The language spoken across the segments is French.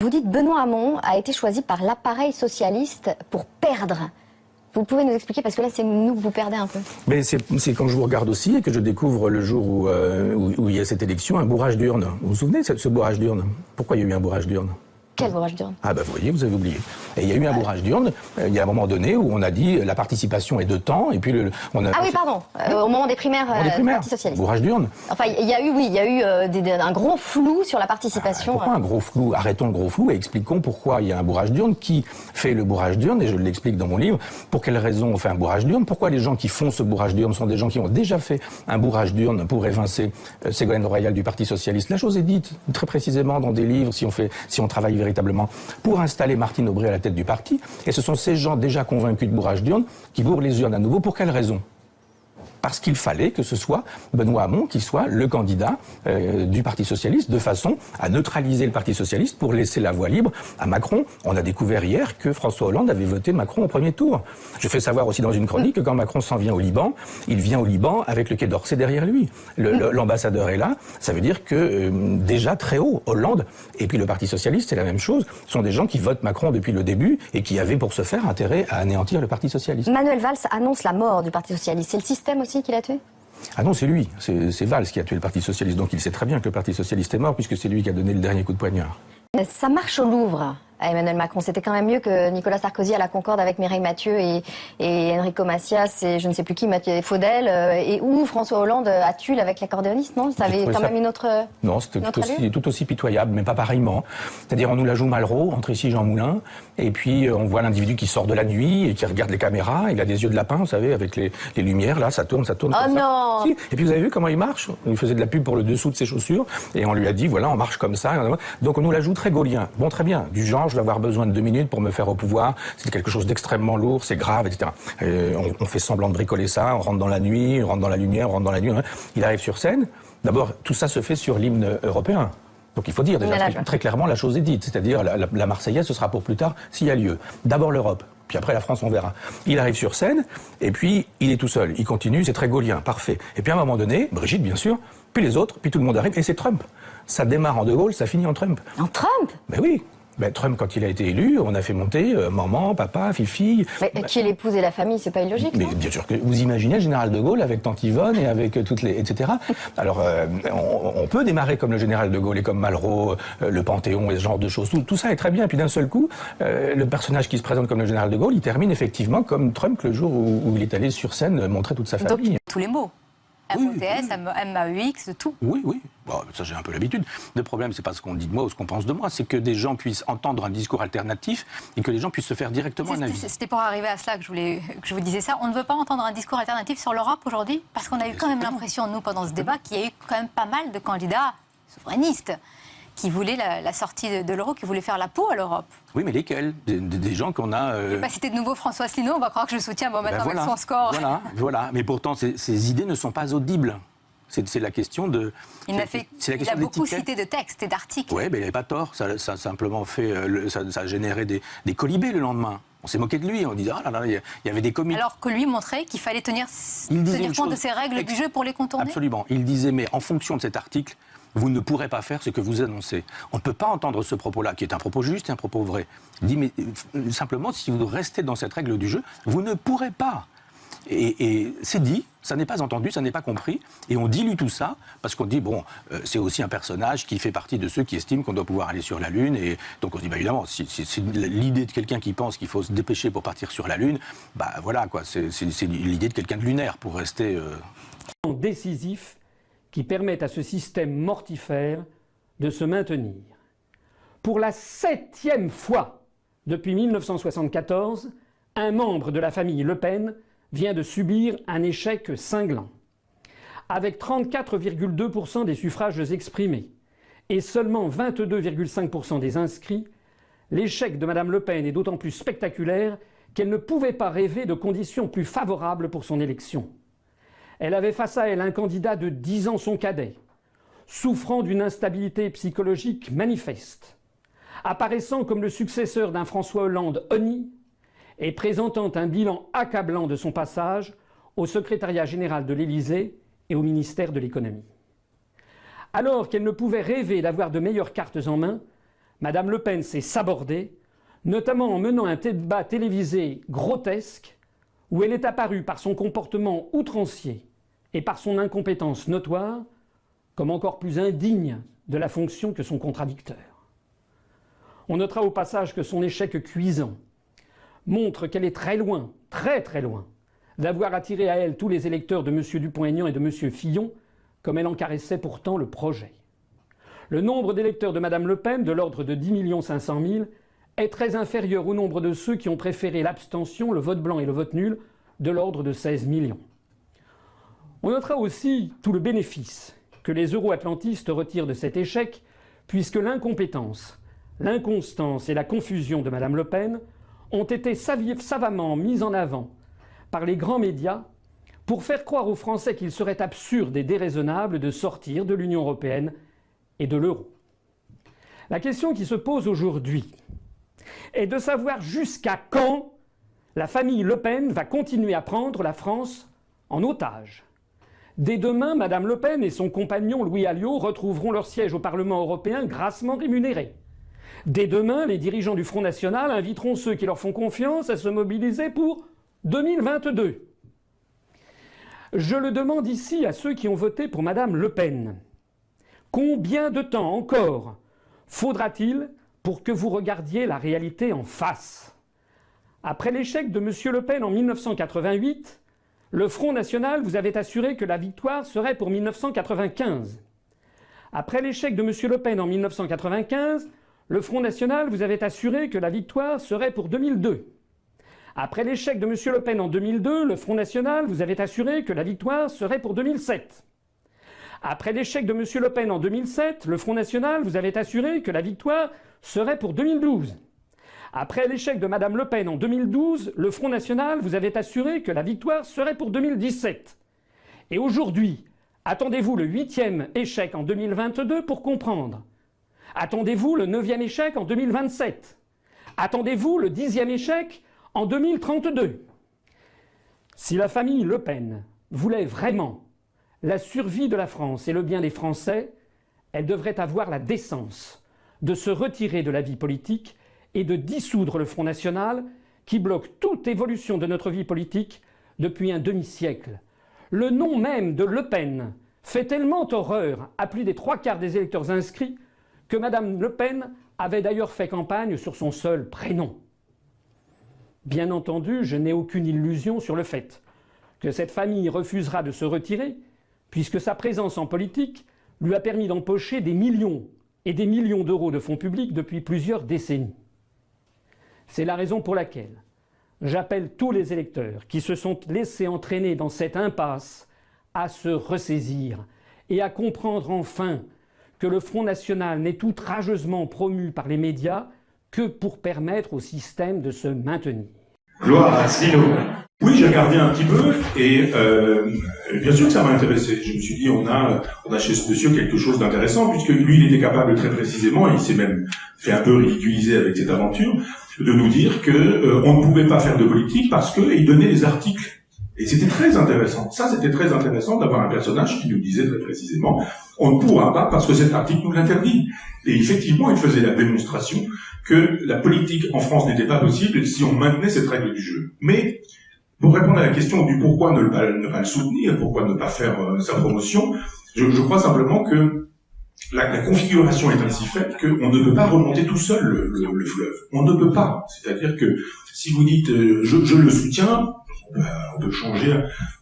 Vous dites Benoît Hamon a été choisi par l'appareil socialiste pour perdre. Vous pouvez nous expliquer, parce que là, c'est nous que vous perdez un peu. Mais c'est quand je vous regarde aussi et que je découvre le jour où il y a cette élection, un bourrage d'urne. Vous vous souvenez de ce bourrage d'urne? Pourquoi il y a eu un bourrage d'urne? Quel bourrage d'urne? Ah ben vous voyez, vous avez oublié. Et il y a eu un bourrage d'urne, il y a un moment donné où on a dit la participation est de temps, et puis on a... Ah oui, pardon, au moment des primaires, du Parti socialiste. Bourrage d'urne. Enfin, il y a eu un gros flou sur la participation. Pourquoi un gros flou? Arrêtons le gros flou et expliquons pourquoi il y a un bourrage d'urne, qui fait le bourrage d'urne, et je l'explique dans mon livre, pour quelles raisons on fait un bourrage d'urne, pourquoi les gens qui font ce bourrage d'urne sont des gens qui ont déjà fait un bourrage d'urne pour évincer Ségolène Royal du Parti socialiste. La chose est dite très précisément dans des livres, si on travaille véritablement, pour installer Martine Aubry à la tête du parti. Et ce sont ces gens déjà convaincus de bourrage d'urne qui bourrent les urnes à nouveau. Pour quelle raison? Parce qu'il fallait que ce soit Benoît Hamon qui soit le candidat du Parti socialiste, de façon à neutraliser le Parti socialiste pour laisser la voie libre à Macron. On a découvert hier que François Hollande avait voté Macron au premier tour. Je fais savoir aussi dans une chronique que quand Macron s'en vient au Liban, il vient au Liban avec le Quai d'Orsay derrière lui. L'ambassadeur est là. Ça veut dire que déjà très haut, Hollande et puis le Parti socialiste, c'est la même chose, sont des gens qui votent Macron depuis le début et qui avaient pour ce faire intérêt à anéantir le Parti socialiste. Manuel Valls annonce la mort du Parti socialiste. C'est le système aussi qui l'a tué? Ah non, c'est lui, c'est Valls qui a tué le Parti socialiste, donc il sait très bien que le Parti socialiste est mort puisque c'est lui qui a donné le dernier coup de poignard. Ça marche au Louvre à Emmanuel Macron. C'était quand même mieux que Nicolas Sarkozy à la Concorde avec Mireille Mathieu et Enrico Macias et je ne sais plus qui, Mathieu Faudel, et où François Hollande à Tulle avec l'accordéoniste, non? Ça avait quand même une autre... Non, c'était tout aussi pitoyable, mais pas pareillement. C'est-à-dire, on nous la joue Malraux, entre ici Jean Moulin, et puis on voit l'individu qui sort de la nuit et qui regarde les caméras, il a des yeux de lapin, vous savez, avec les lumières, là, ça tourne. Oh non! Si. Et puis vous avez vu comment il marche? Il faisait de la pub pour le dessous de ses chaussures, et on lui a dit, voilà, on marche comme ça. Donc on nous la joue très gaullien. Bon, très bien, du genre, je vais avoir besoin de 2 minutes pour me faire au pouvoir, c'est quelque chose d'extrêmement lourd, c'est grave, etc. On fait semblant de bricoler ça, on rentre dans la nuit, on rentre dans la lumière, on rentre dans la nuit. Il arrive sur scène, d'abord, tout ça se fait sur l'hymne européen. Donc il faut dire déjà très clairement, la chose est dite, c'est-à-dire la Marseillaise, ce sera pour plus tard, s'il y a lieu. D'abord l'Europe, puis après la France, on verra. Il arrive sur scène, et puis il est tout seul, il continue, c'est très gaullien, parfait. Et puis à un moment donné, Brigitte bien sûr, puis les autres, puis tout le monde arrive, et c'est Trump. Ça démarre en De Gaulle, ça finit en Trump. En Trump? Ben oui. Ben, Trump, quand il a été élu, on a fait monter maman, papa, fifi. Mais qui est l'épouse et la famille, c'est pas illogique. Mais bien sûr que vous imaginez le général de Gaulle avec tante Yvonne et avec toutes les, etc. Alors on peut démarrer comme le général de Gaulle et comme Malraux, le Panthéon et ce genre de choses. Tout ça est très bien. Et puis d'un seul coup, le personnage qui se présente comme le général de Gaulle, il termine effectivement comme Trump le jour où il est allé sur scène montrer toute sa famille. Donc, tous les mots. MOTS, MAEX, tout. Oui, oui. Bon, ça, j'ai un peu l'habitude. Le problème, c'est pas ce qu'on dit de moi ou ce qu'on pense de moi, c'est que des gens puissent entendre un discours alternatif et que les gens puissent se faire directement un avis. C'était pour arriver à cela que je vous disais ça. On ne veut pas entendre un discours alternatif sur l'Europe aujourd'hui, parce qu'on a eu quand même l'impression, nous, pendant ce débat, qu'il y a eu quand même pas mal de candidats souverainistes qui voulaient la sortie de l'euro, qui voulaient faire la peau à l'Europe. Oui, mais lesquels? Des gens qu'on a... Je ne vais pas citer de nouveau François Asselineau, on va croire que je le soutiens bon matin avec son score. Voilà. Mais pourtant, ces idées ne sont pas audibles. C'est la question de... Il a beaucoup cité de textes et d'articles. Oui, mais il n'avait pas tort. Ça a simplement fait... ça a généré des colibés le lendemain. On s'est moqué de lui, on disait, ah là là, il y avait des comiques. Alors que lui montrait qu'il fallait tenir compte de ces règles du jeu pour les contourner. Absolument. Il disait, mais en fonction de cet article, vous ne pourrez pas faire ce que vous annoncez. On ne peut pas entendre ce propos-là, qui est un propos juste et un propos vrai. Il dit, mais simplement, si vous restez dans cette règle du jeu, vous ne pourrez pas. Et c'est dit, ça n'est pas entendu, ça n'est pas compris, et on dilue tout ça, parce qu'on dit, bon, c'est aussi un personnage qui fait partie de ceux qui estiment qu'on doit pouvoir aller sur la Lune, et donc on se dit, bah évidemment, si c'est l'idée de quelqu'un qui pense qu'il faut se dépêcher pour partir sur la Lune, bah voilà, quoi, c'est l'idée de quelqu'un de lunaire pour rester... décisif qui permettent à ce système mortifère de se maintenir. Pour la 7e fois depuis 1974, un membre de la famille Le Pen vient de subir un échec cinglant. Avec 34,2% des suffrages exprimés et seulement 22,5% des inscrits, l'échec de Mme Le Pen est d'autant plus spectaculaire qu'elle ne pouvait pas rêver de conditions plus favorables pour son élection. Elle avait face à elle un candidat de 10 ans son cadet, souffrant d'une instabilité psychologique manifeste, apparaissant comme le successeur d'un François Hollande honni et présentant un bilan accablant de son passage au secrétariat général de l'Élysée et au ministère de l'économie. Alors qu'elle ne pouvait rêver d'avoir de meilleures cartes en main, Madame Le Pen s'est sabordée, notamment en menant un débat télévisé grotesque où elle est apparue par son comportement outrancier et par son incompétence notoire comme encore plus indigne de la fonction que son contradicteur. On notera au passage que son échec cuisant montre qu'elle est très loin, très très loin, d'avoir attiré à elle tous les électeurs de M. Dupont-Aignan et de M. Fillon, comme elle en caressait pourtant le projet. Le nombre d'électeurs de Mme Le Pen, de l'ordre de 10 500 000, est très inférieur au nombre de ceux qui ont préféré l'abstention, le vote blanc et le vote nul, de l'ordre de 16 millions. On notera aussi tout le bénéfice que les euro-atlantistes retirent de cet échec, puisque l'incompétence, l'inconstance et la confusion de Mme Le Pen ont été savamment mises en avant par les grands médias pour faire croire aux Français qu'il serait absurde et déraisonnable de sortir de l'Union européenne et de l'euro. La question qui se pose aujourd'hui est de savoir jusqu'à quand la famille Le Pen va continuer à prendre la France en otage. Dès demain, Mme Le Pen et son compagnon Louis Alliot retrouveront leur siège au Parlement européen grassement rémunérés. Dès demain, les dirigeants du Front National inviteront ceux qui leur font confiance à se mobiliser pour 2022. Je le demande ici à ceux qui ont voté pour Mme Le Pen. Combien de temps encore faudra-t-il pour que vous regardiez la réalité en face? Après l'échec de M. Le Pen en 1988, le Front National vous avait assuré que la victoire serait pour 1995. Après l'échec de M. Le Pen en 1995, le Front National vous avait assuré que la victoire serait pour 2002. Après l'échec de M. Le Pen en 2002, le Front National vous avait assuré que la victoire serait pour 2007. Après l'échec de M. Le Pen en 2007, le Front National vous avait assuré que la victoire serait pour 2012. Après l'échec de Mme Le Pen en 2012, le Front National vous avait assuré que la victoire serait pour 2017. Et aujourd'hui, attendez-vous le 8e échec en 2022 pour comprendre. Attendez-vous le 9e échec en 2027. Attendez-vous le 10e échec en 2032. Si la famille Le Pen voulait vraiment la survie de la France et le bien des Français, elle devrait avoir la décence de se retirer de la vie politique et de dissoudre le Front National qui bloque toute évolution de notre vie politique depuis un demi-siècle. Le nom même de Le Pen fait tellement horreur à plus des 3/4 des électeurs inscrits que Mme Le Pen avait d'ailleurs fait campagne sur son seul prénom. Bien entendu, je n'ai aucune illusion sur le fait que cette famille refusera de se retirer puisque sa présence en politique lui a permis d'empocher des millions et des millions d'euros de fonds publics depuis plusieurs décennies. C'est la raison pour laquelle j'appelle tous les électeurs qui se sont laissés entraîner dans cette impasse à se ressaisir et à comprendre enfin que le Front National n'est outrageusement promu par les médias que pour permettre au système de se maintenir. Gloire à Asselineau. Oui, j'ai regardé un petit peu et bien sûr que ça m'a intéressé. Je me suis dit, on a chez ce monsieur quelque chose d'intéressant puisque lui, il était capable très précisément, et il s'est même fait un peu ridiculiser avec cette aventure, de nous dire que on ne pouvait pas faire de politique parce qu'il donnait des articles. Et c'était très intéressant. Ça, c'était très intéressant d'avoir un personnage qui nous disait très précisément « on ne pourra pas parce que cet article nous l'interdit ». Et effectivement, il faisait la démonstration que la politique en France n'était pas possible si on maintenait cette règle du jeu. Mais, pour répondre à la question du pourquoi ne pas le soutenir, pourquoi ne pas faire sa promotion, je crois simplement que la configuration est ainsi faite qu'on ne peut pas remonter tout seul le fleuve. On ne peut pas. C'est-à-dire que si vous dites je le soutiens, on peut changer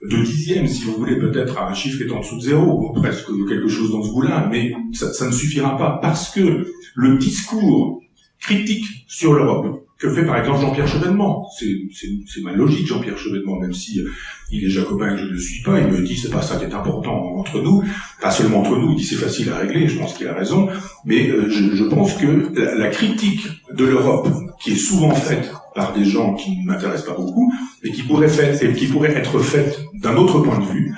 de dixième, si vous voulez, peut-être à un chiffre qui est en dessous de 0, presque quelque chose dans ce goût-là, mais ça ne suffira pas, parce que le discours critique sur l'Europe que fait par exemple Jean-Pierre Chevènement, c'est ma logique, Jean-Pierre Chevènement, même si il est jacobin et que je ne le suis pas, il me dit c'est pas ça qui est important entre nous, pas seulement entre nous, il dit c'est facile à régler, je pense qu'il a raison, mais je pense que la critique de l'Europe, qui est souvent faite par des gens qui ne m'intéressent pas beaucoup, et qui pourrait être faite d'un autre point de vue,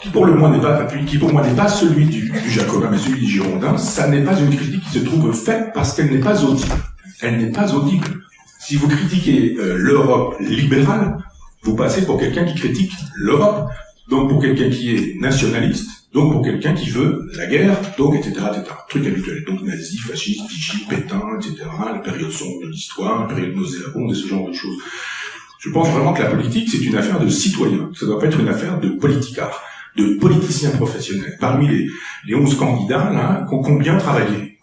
qui pour moi n'est pas celui du jacobin, mais celui du girondin, ça n'est pas une critique qui se trouve faite parce qu'elle n'est pas audible. Elle n'est pas audible. Si vous critiquez l'Europe libérale, vous passez pour quelqu'un qui critique l'Europe. donc pour quelqu'un qui est nationaliste, donc pour quelqu'un qui veut la guerre, donc etc. Truc habituel. Donc nazi, fasciste, Vichy, Pétain, etc. La période sombre de l'histoire, la période nauséabonde et ce genre de choses. Je pense vraiment que la politique, c'est une affaire de citoyens. Ça doit pas être une affaire de politicards, de politiciens professionnels. Parmi les 11 candidats, là, combien travaillaient?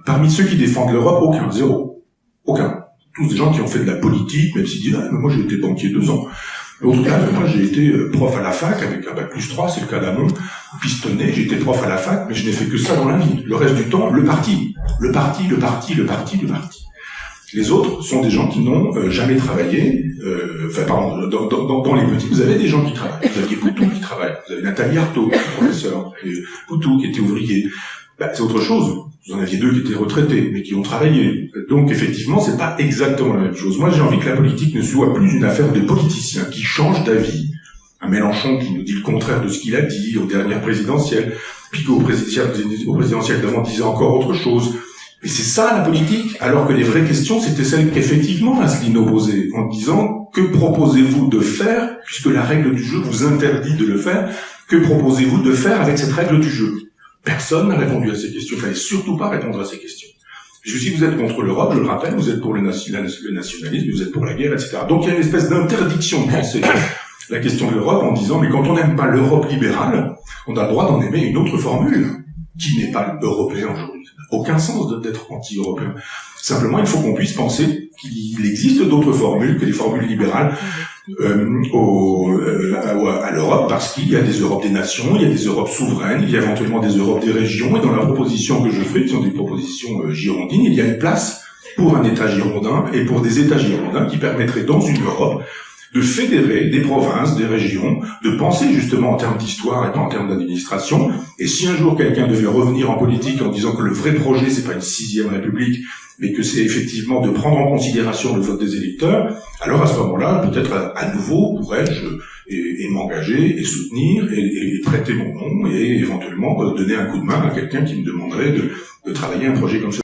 Parmi ceux qui défendent l'Europe, aucun, zéro. Aucun. Tous des gens qui ont fait de la politique, même s'ils disent, ah, mais moi j'ai été banquier 2 ans. L'autre cas, moi j'ai été prof à la fac avec un bac+3, c'est le cas d'Amon, pistonné, j'ai été prof à la fac, mais je n'ai fait que ça dans la vie. Le reste du temps, le parti. Les autres sont des gens qui n'ont jamais travaillé. Dans les petits, vous avez des gens qui travaillent. Vous aviez Poutou qui travaille. Vous avez Nathalie Arthaud, professeur. Poutou qui était ouvrier. C'est autre chose. Vous en aviez 2 qui étaient retraités, mais qui ont travaillé. Donc effectivement, c'est pas exactement la même chose. Moi, j'ai envie que la politique ne soit plus une affaire de politiciens qui changent d'avis. Un Mélenchon qui nous dit le contraire de ce qu'il a dit aux dernières présidentielles, puis qu'au présidentiel d'avant disait encore autre chose. Et c'est ça la politique, alors que les vraies questions, c'était celles qu'effectivement Asselineau posait, en disant que proposez-vous de faire, puisque la règle du jeu vous interdit de le faire, que proposez-vous de faire avec cette règle du jeu? Personne n'a répondu à ces questions, il fallait surtout pas répondre à ces questions. Si vous êtes contre l'Europe, je le rappelle, vous êtes pour le nationalisme, vous êtes pour la guerre, etc. Donc il y a une espèce d'interdiction de penser la question de l'Europe en disant, mais quand on n'aime pas l'Europe libérale, on a le droit d'en aimer une autre formule, qui n'est pas européen aujourd'hui. Aucun sens d'être anti-européen. Simplement, il faut qu'on puisse penser qu'il existe d'autres formules que les formules libérales à l'Europe, parce qu'il y a des Europes des nations, il y a des Europes souveraines, il y a éventuellement des Europes des régions, et dans la proposition que je fais, qui sont des propositions girondines, il y a une place pour un État girondin et pour des États girondins qui permettraient dans une Europe de fédérer des provinces, des régions, de penser justement en termes d'histoire et pas en termes d'administration. Et si un jour quelqu'un devait revenir en politique en disant que le vrai projet, c'est pas une 6e République, mais que c'est effectivement de prendre en considération le vote des électeurs, alors à ce moment-là, peut-être à nouveau pourrais-je et m'engager et soutenir et prêter mon nom et éventuellement donner un coup de main à quelqu'un qui me demanderait de travailler un projet comme ça.